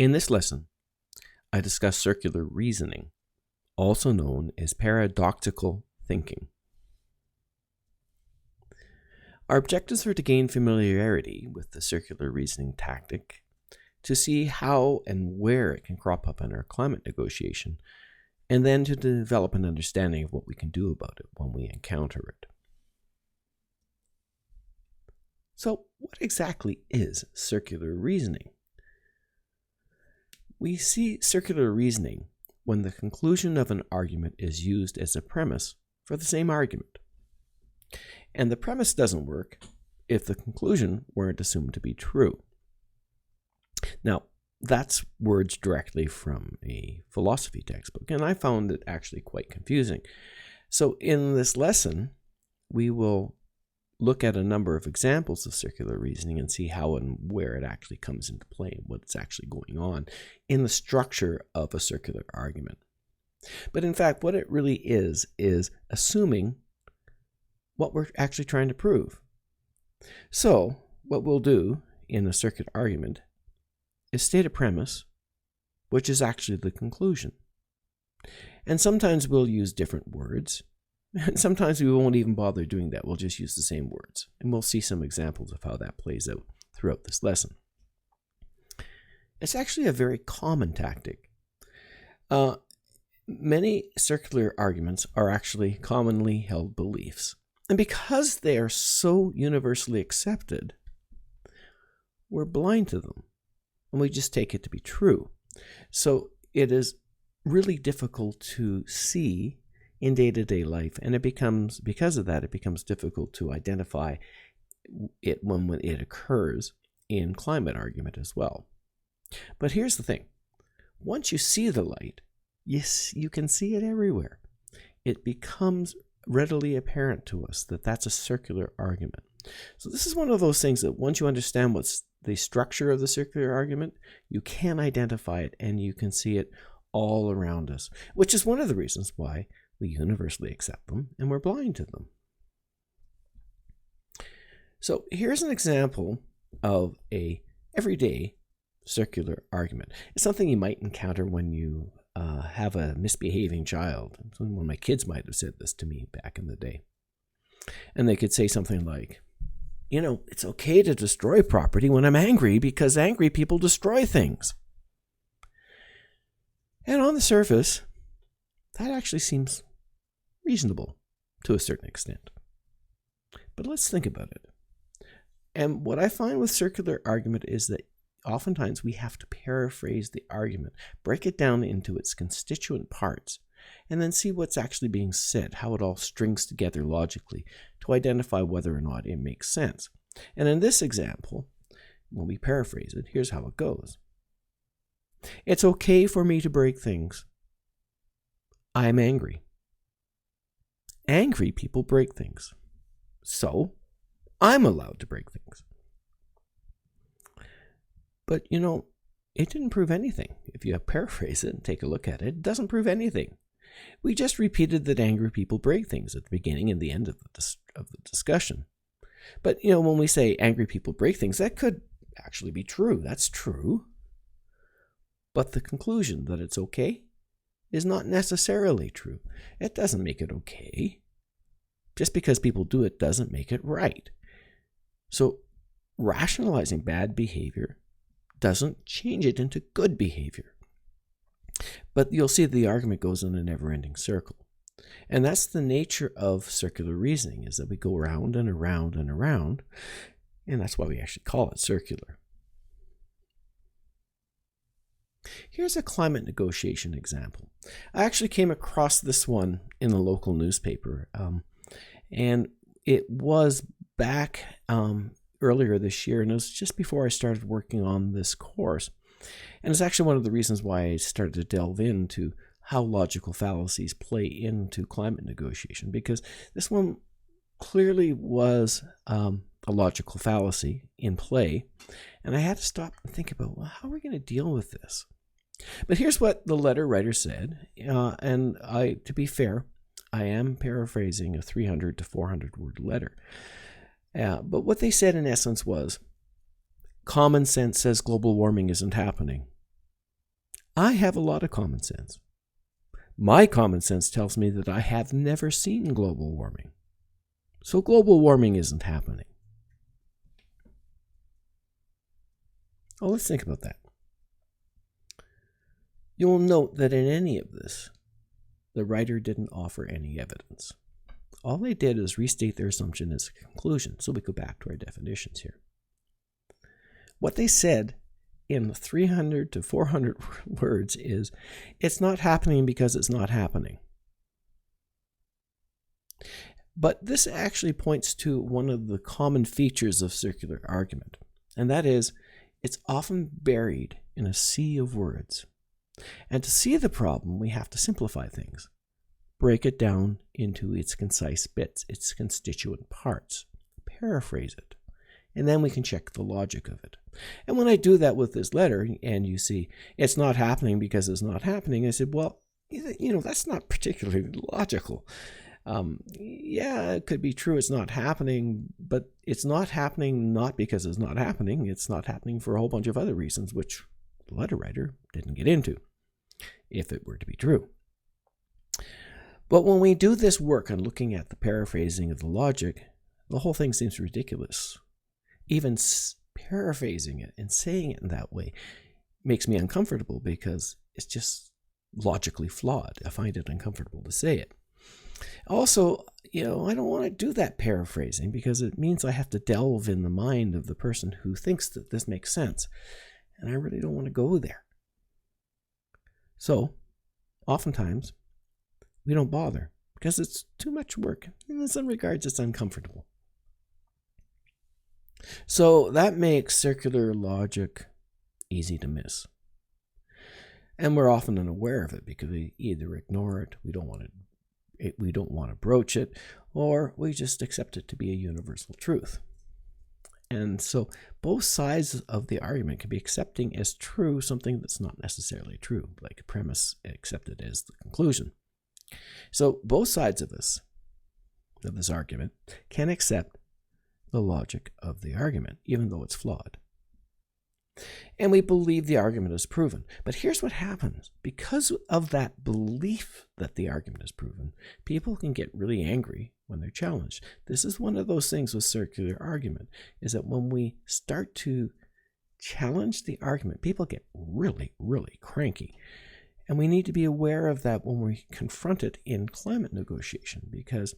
In this lesson, I discuss circular reasoning, also known as paradoxical thinking. Our objectives are to gain familiarity with the circular reasoning tactic, to see how and where it can crop up in our climate negotiation, and then to develop an understanding of what we can do about it when we encounter it. So, what exactly is circular reasoning? We see circular reasoning when the conclusion of an argument is used as a premise for the same argument. And the premise doesn't work if the conclusion weren't assumed to be true. Now, that's words directly from a philosophy textbook, and I found it actually quite confusing. So in this lesson, we will look at a number of examples of circular reasoning and see how and where it actually comes into play and what's actually going on in the structure of a circular argument. But in fact, what it really is assuming what we're actually trying to prove. So what we'll do in a circuit argument is state a premise, which is actually the conclusion. And sometimes we'll use different words. And sometimes we won't even bother doing that. We'll just use the same words. And we'll see some examples of how that plays out throughout this lesson. It's actually a very common tactic. Many circular arguments are actually commonly held beliefs. And because they are so universally accepted, we're blind to them. And we just take it to be true. So it is really difficult to see in day-to-day life, and because of that, it becomes difficult to identify it when it occurs in climate argument as well. But here's the thing. Once you see the light, yes, you can see it everywhere. It becomes readily apparent to us that that's a circular argument. So this is one of those things that once you understand what's the structure of the circular argument, you can identify it and you can see it all around us, which is one of the reasons why we universally accept them and we're blind to them. So here's an example of a everyday circular argument. It's something you might encounter when you have a misbehaving child. One of my kids might have said this to me back in the day. And they could say something like, it's okay to destroy property when I'm angry because angry people destroy things. And on the surface, that actually seems reasonable to a certain extent. But let's think about it. And what I find with circular argument is that oftentimes we have to paraphrase the argument, break it down into its constituent parts, and then see what's actually being said, how it all strings together logically to identify whether or not it makes sense. And in this example, when we paraphrase it, here's how it goes. It's okay for me to break things. I'm angry. Angry people break things. So, I'm allowed to break things. But, it didn't prove anything. If you paraphrase it and take a look at it, it doesn't prove anything. We just repeated that angry people break things at the beginning and the end of the discussion. But, when we say angry people break things, that could actually be true. That's true. But the conclusion that it's okay is not necessarily true. It doesn't make it okay. Just because people do it doesn't make it right. So rationalizing bad behavior doesn't change it into good behavior. But you'll see the argument goes in a never-ending circle. And that's the nature of circular reasoning, is that we go around and around and around, and that's why we actually call it circular. Here's a climate negotiation example. I actually came across this one in the local newspaper, and it was back earlier this year, and it was just before I started working on this course. And it's actually one of the reasons why I started to delve into how logical fallacies play into climate negotiation, because this one clearly was a logical fallacy in play, and I had to stop and think about, well, how are we going to deal with this? But here's what the letter writer said, and to be fair, I am paraphrasing a 300 to 400 word letter. But what they said in essence was, common sense says global warming isn't happening. I have a lot of common sense. My common sense tells me that I have never seen global warming. So global warming isn't happening. Oh, let's think about that. You'll note that in any of this, the writer didn't offer any evidence. All they did is restate their assumption as a conclusion. So we go back to our definitions here. What they said in 300 to 400 words is, it's not happening because it's not happening. But this actually points to one of the common features of circular argument, and that is, it's often buried in a sea of words. And to see the problem, we have to simplify things, break it down into its concise bits, its constituent parts, paraphrase it, and then we can check the logic of it. And when I do that with this letter, and you see, it's not happening because it's not happening, I said, well, that's not particularly logical. Yeah, it could be true it's not happening, but it's not happening not because it's not happening. It's not happening for a whole bunch of other reasons, which the letter writer didn't get into, if it were to be true. But when we do this work on looking at the paraphrasing of the logic, the whole thing seems ridiculous. Even paraphrasing it and saying it in that way makes me uncomfortable because it's just logically flawed. I find it uncomfortable to say it. Also, I don't want to do that paraphrasing because it means I have to delve in the mind of the person who thinks that this makes sense. And I really don't want to go there. So, oftentimes, we don't bother because it's too much work. And in some regards, it's uncomfortable. So that makes circular logic easy to miss. And we're often unaware of it because we either ignore it, we don't want to broach it, or we just accept it to be a universal truth. And so both sides of the argument can be accepting as true something that's not necessarily true, like a premise accepted as the conclusion. So both sides of this argument can accept the logic of the argument, even though it's flawed. And we believe the argument is proven. But here's what happens. Because of that belief that the argument is proven, people can get really angry when they're challenged. This is one of those things with circular argument, is that when we start to challenge the argument, people get really, really cranky. And we need to be aware of that when we confront it in climate negotiation, because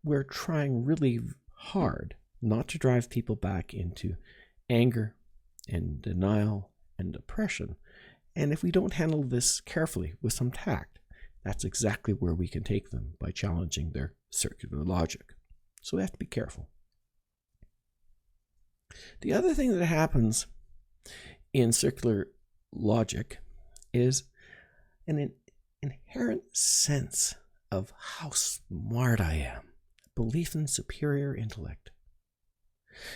we're trying really hard not to drive people back into anger and denial and depression. And if we don't handle this carefully with some tact, that's exactly where we can take them by challenging their circular logic. So we have to be careful. The other thing that happens in circular logic is an inherent sense of how smart I am, belief in superior intellect.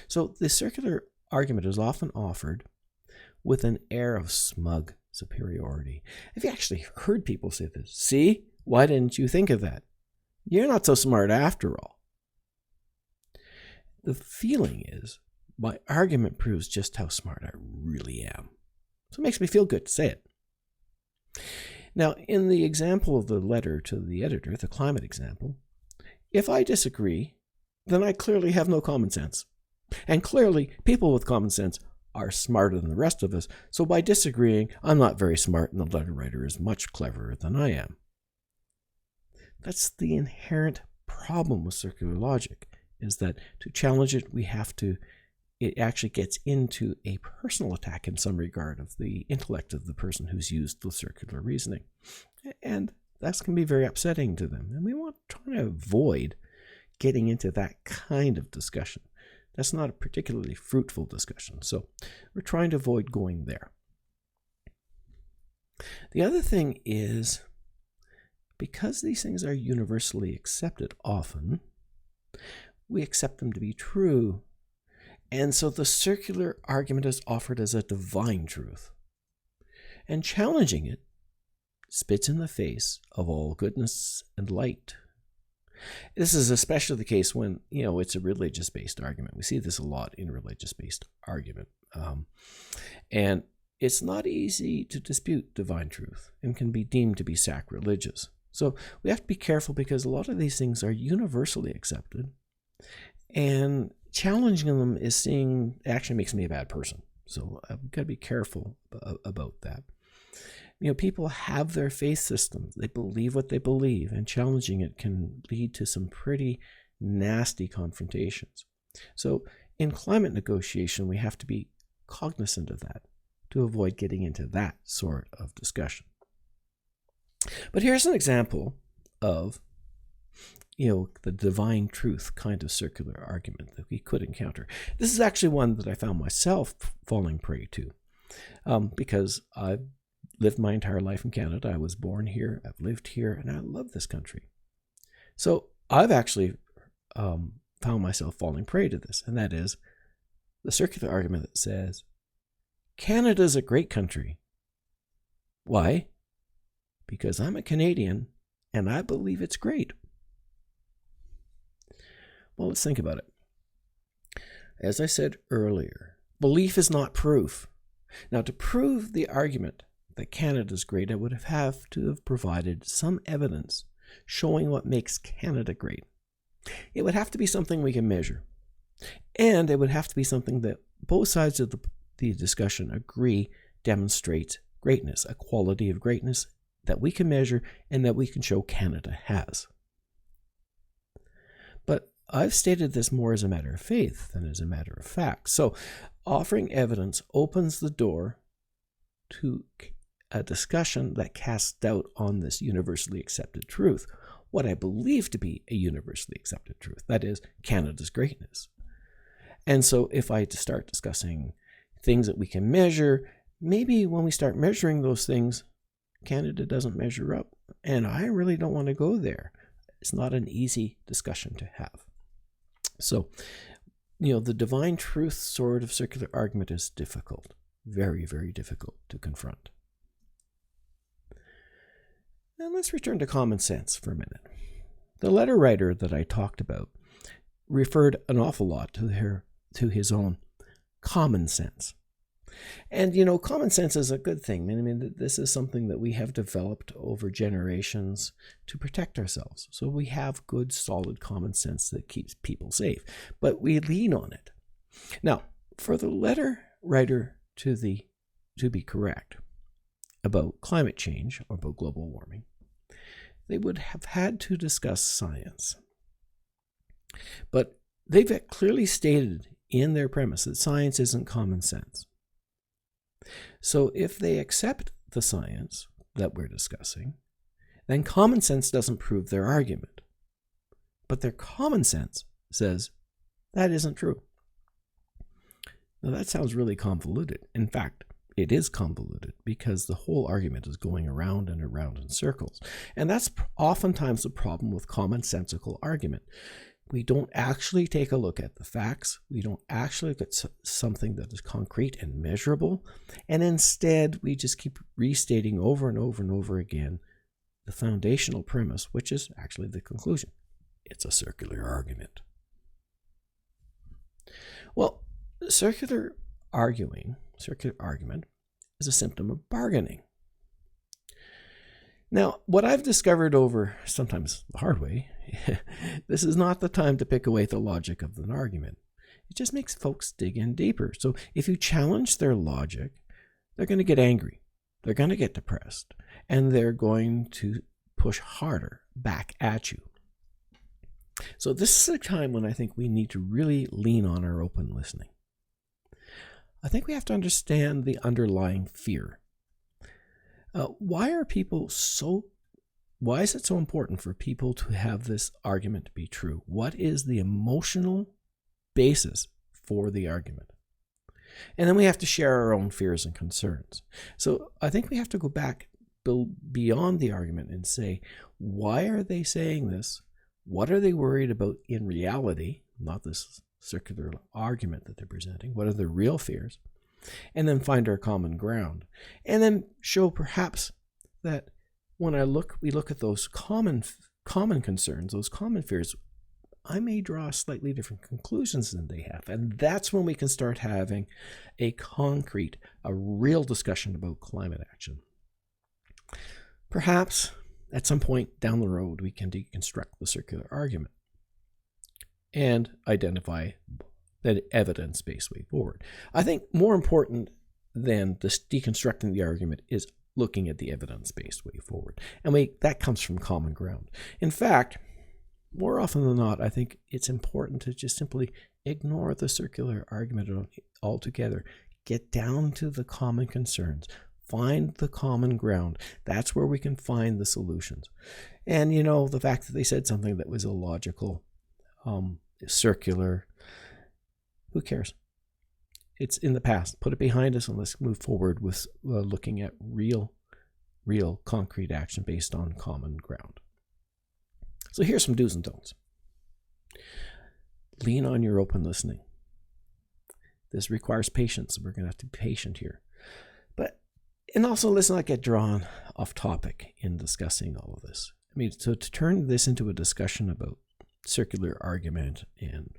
So the circular argument is often offered with an air of smug superiority. Have you actually heard people say this? See, why didn't you think of that? You're not so smart after all. The feeling is, my argument proves just how smart I really am. So it makes me feel good to say it. Now, in the example of the letter to the editor, the climate example, if I disagree, then I clearly have no common sense. And clearly, people with common sense are smarter than the rest of us, so by disagreeing, I'm not very smart and the letter writer is much cleverer than I am. That's the inherent problem with circular logic, is that to challenge it, it actually gets into a personal attack in some regard of the intellect of the person who's used the circular reasoning. And that can be very upsetting to them. And we want to try to avoid getting into that kind of discussion. That's not a particularly fruitful discussion, so we're trying to avoid going there. The other thing is, because these things are universally accepted often, we accept them to be true. And so the circular argument is offered as a divine truth. And challenging it spits in the face of all goodness and light. This is especially the case when, it's a religious-based argument. We see this a lot in religious-based argument. And it's not easy to dispute divine truth and can be deemed to be sacrilegious. So we have to be careful because a lot of these things are universally accepted, and challenging them actually makes me a bad person. So I've got to be careful about that. People have their faith systems. They believe what they believe, and challenging it can lead to some pretty nasty confrontations. So in climate negotiation, we have to be cognizant of that to avoid getting into that sort of discussion. But here's an example of the divine truth kind of circular argument that we could encounter. This is actually one that I found myself falling prey to because I've lived my entire life in Canada. I was born here, I've lived here, and I love this country. So I've actually found myself falling prey to this, and that is the circular argument that says, Canada's a great country. Why? Because I'm a Canadian, and I believe it's great. Well, let's think about it. As I said earlier, belief is not proof. Now, to prove the argument that Canada's great, I would have to have provided some evidence showing what makes Canada great. It would have to be something we can measure. And it would have to be something that both sides of the discussion agree demonstrates greatness, a quality of greatness that we can measure and that we can show Canada has. But I've stated this more as a matter of faith than as a matter of fact. So offering evidence opens the door to a discussion that casts doubt on this universally accepted truth, what I believe to be a universally accepted truth, that is, Canada's greatness. And so if I start discussing things that we can measure, maybe when we start measuring those things, Canada doesn't measure up, and I really don't want to go there. It's not an easy discussion to have. So, the divine truth sort of circular argument is difficult, very, very difficult to confront. And let's return to common sense for a minute. The letter writer that I talked about referred an awful lot to his own common sense. And, common sense is a good thing. I mean, this is something that we have developed over generations to protect ourselves. So we have good, solid common sense that keeps people safe. But we lean on it. Now, for the letter writer to be correct about climate change or about global warming, they would have had to discuss science. But they've clearly stated in their premise that science isn't common sense. So if they accept the science that we're discussing, then common sense doesn't prove their argument. But their common sense says that isn't true. Now that sounds really convoluted. In fact, it is convoluted because the whole argument is going around and around in circles. And that's oftentimes the problem with commonsensical argument. We don't actually take a look at the facts. We don't actually look at something that is concrete and measurable. And instead, we just keep restating over and over and over again the foundational premise, which is actually the conclusion. It's a circular argument. Well, circular argument is a symptom of bargaining. Now, what I've discovered over, sometimes the hard way, this is not the time to pick away the logic of an argument. It just makes folks dig in deeper. So if you challenge their logic, they're going to get angry. They're going to get depressed. And they're going to push harder back at you. So this is a time when I think we need to really lean on our open listening. I think we have to understand the underlying fear. Why is it so important for people to have this argument to be true? What is the emotional basis for the argument? And then we have to share our own fears and concerns. So I think we have to go back beyond the argument and say, why are they saying this? What are they worried about in reality? Not this circular argument that they're presenting. What are their real fears? And then find our common ground. And then show perhaps that when we look at those common concerns, those common fears, I may draw slightly different conclusions than they have. And that's when we can start having a real discussion about climate action. Perhaps at some point down the road, we can deconstruct the circular argument and identify the evidence-based way forward. I think more important than this deconstructing the argument is looking at the evidence-based way forward. And that comes from common ground. In fact, more often than not, I think it's important to just simply ignore the circular argument altogether. Get down to the common concerns. Find the common ground. That's where we can find the solutions. And, the fact that they said something that was illogical, circular, who cares? It's in the past. Put it behind us and let's move forward with looking at real concrete action based on common ground. So here's some do's and don'ts. Lean on your open listening. This requires patience. We're going to have to be patient here. And also, let's not get drawn off topic in discussing all of this. So to turn this into a discussion about circular argument and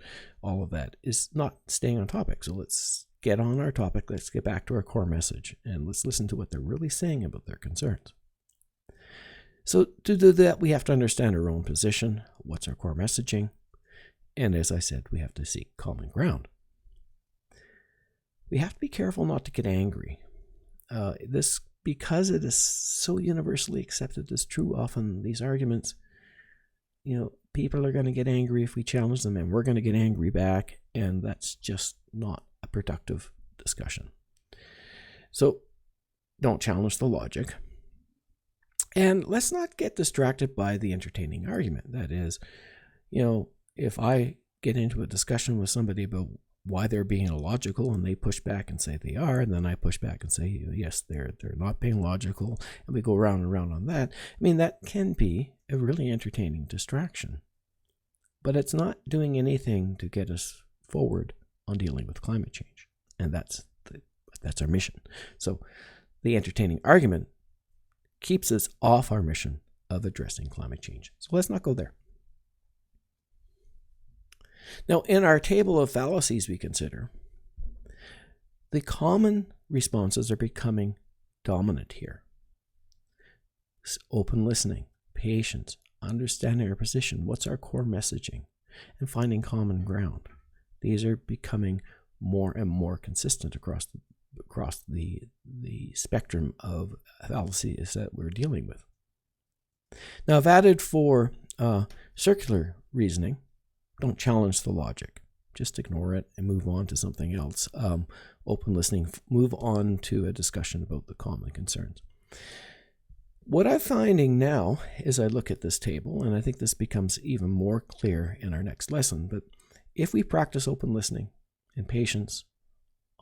all of that is not staying on topic. So let's get on our topic. Let's get back to our core message and let's listen to what they're really saying about their concerns. So to do that, we have to understand our own position. What's our core messaging? And as I said, we have to seek common ground. We have to be careful not to get angry. Because it is so universally accepted as true, often these arguments, people are going to get angry if we challenge them, and we're going to get angry back, and that's just not a productive discussion. So don't challenge the logic. And let's not get distracted by the entertaining argument. That is, if I get into a discussion with somebody about why they're being illogical and they push back and say they are, and then I push back and say, yes, they're not being logical, and we go round and round on that. That can be a really entertaining distraction. But it's not doing anything to get us forward on dealing with climate change. And that's our mission. So the entertaining argument keeps us off our mission of addressing climate change. So let's not go there. Now, in our table of fallacies we consider, the common responses are becoming dominant here. Open listening, patience, understanding our position, what's our core messaging, and finding common ground. These are becoming more and more consistent across the spectrum of fallacies that we're dealing with. Now, I've added for circular reasoning, don't challenge the logic. Just ignore it and move on to something else. Open listening, move on to a discussion about the common concerns. What I'm finding now as I look at this table, and I think this becomes even more clear in our next lesson, but if we practice open listening and patience,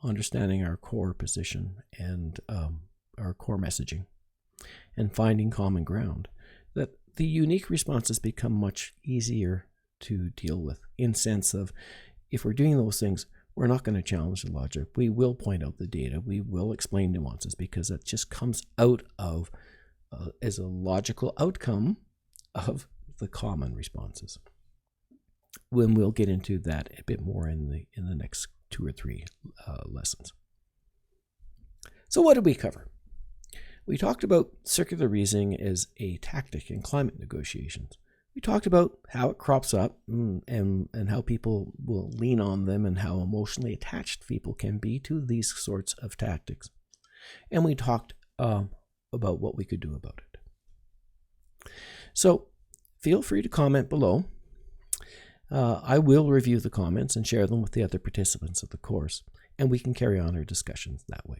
understanding our core position and our core messaging, and finding common ground, that the unique responses become much easier to deal with, in sense of if we're doing those things, we're not going to challenge the logic. We will point out the data. We will explain nuances because it just comes out of as a logical outcome of the common responses. When we'll get into that a bit more in the next 2 or 3 lessons. So what did we cover? We talked about circular reasoning as a tactic in climate negotiations. We talked about how it crops up and how people will lean on them and how emotionally attached people can be to these sorts of tactics. And we talked about what we could do about it. So feel free to comment below. I will review the comments and share them with the other participants of the course, and we can carry on our discussions that way.